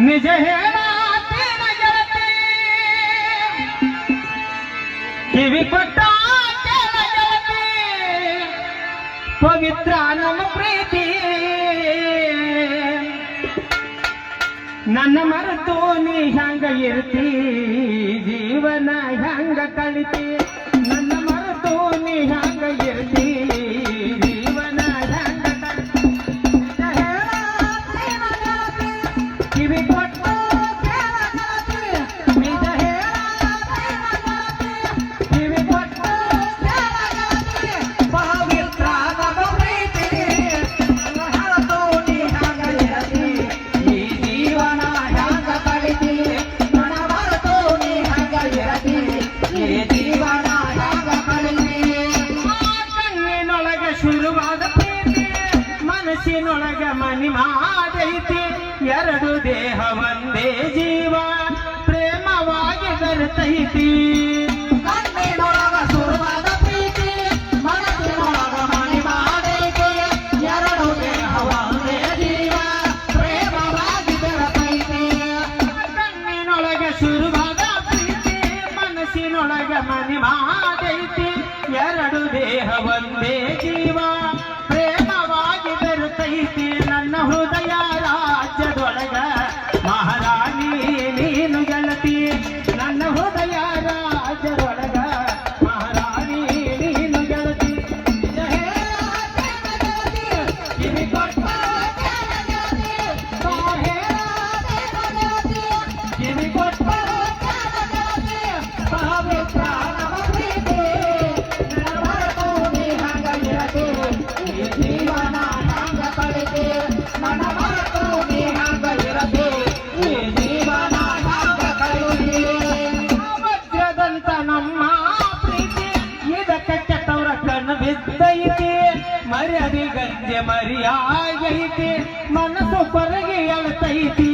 ನಿಜ ಹೇಳಾತೇನ ಗೆಳತಿ ಕಿವಿ ಕೊಟ್ಟ ಕೇಳ ಗೆಳತಿ ಪವಿತ್ರ ನಮ್ಮ ಪ್ರೀತಿ ನನ್ನ ಮರೆತು ನೀ ಹ್ಯಾಂಗ ಇರ್ತಿ ಜೀವನ ಹ್ಯಾಂಗ ಕಳಿತಿ ನನ್ನ ಮರೆತು ನೀ ಹ್ಯಾಂಗ ಇರ್ತಿ ಜೀವನ ಹ್ಯಾಂಗ ಕಳಿತಿ ಕಿವಿ ಕೊಟ್ಟು ಕೇಳ ಗೆಳತಿ ನಿಜ ಕಿವಿ ಕೊಟ್ಟು ಕೇಳ ಗೆಳತಿ ಪವಿತ್ರ ನಮ್ಮ ಪ್ರೀತಿ ನನ್ನ ಮರೆತು ನೀ ಹ್ಯಾಂಗ ಇರ್ತಿ ಈ ಜೀವನ ಹ್ಯಾಂಗ ಕಳಿತಿ ನನ್ನ ಮರೆತು ನೀ ಹ್ಯಾಂಗ ಇರ್ತಿ ಈ ಜೀವನ ಹ್ಯಾಂಗ ಕಳಿತಿ ಕಣ್ಣಿನೊಳಗೆ ಶುರುವಾದ ಪ್ರೀತಿ ಮನಸ್ಸಿನೊಳಗೆ ಮನಿ ಮಾಡೈತಿ ಎರಡು ದೇಹ ಒಂದೇ ಜೀವ ಪ್ರೇಮವಾಗಿ ಬೆರೆತೈತಿ ಕಣ್ಣಿನೊಳಗ ಶುರುವಾದ ಪ್ರೀತಿ ಮನಸ್ಸಿನೊಳಗ ಮನಿ ಮಾಡೈತಿ ಎರಡು ದೇಹ ಒಂದೇ ಜೀವ ಪ್ರೇಮವಾಗಿ ಬೆರೆತೈತಿ ಕಣ್ಣಿನೊಳಗೆ ಶುರುವಾದ ಪ್ರೀತಿ ಮನಸ್ಸಿನೊಳಗ ಮನಿ ಮಾಡೈತಿ ಎರಡು ದೇಹ ಒಂದೇ ಜೀವ ಪ್ರೇಮವಾಗಿ ಬೆರೆತೈತಿ ನನ್ನ ಹೃದಯ ರಾಜ್ಯದೊಳಗ ಮಹಾರಾಣಿ ನೀನು ಗೆಳತಿ ನನ್ನ ಹೃದಯ ರಾಜ್ಯದೊಳಗ ಮಹಾರಾಣಿ ನೀನು ಗೆಳತಿ ಕಿವಿ ಕೊಟ್ಟ ಕೇಳ ಗೆಳತಿ ಕಿವಿ ಕೊಟ್ಟ ಕೇಳ ಗೆಳತಿ ಪವಿತ್ರ ನಮ್ಮ ಪ್ರೀತಿ ನನ್ನ ಮರೆತು ನೀ ಹ್ಯಾಂಗ ಇರತಿ ಈ ಜೀವನ ಹ್ಯಾಂಗ ಕಳಿತಿ ನನ್ನ ಮರೆತು ನೀ ಹ್ಯಾಂಗ ಇರತಿ ಈ ಜೀವನ ಹ್ಯಾಂಗ ಕಳಿತಿ ವಜ್ರದಂತ ನಮ್ಮ ಪ್ರೀತಿ ಇದಕ್ಕೆ ಕೆಟ್ಟವರ ಕಣ್ಣು ಬಿದ್ದೈತಿ ಮರ್ಯಾದೆ ಗಂಜೆ ಮರಿಯಾಗೈತಿ ಮನಸ್ಸು ಹೊರಗೆ ಎಳ್ತೈತಿ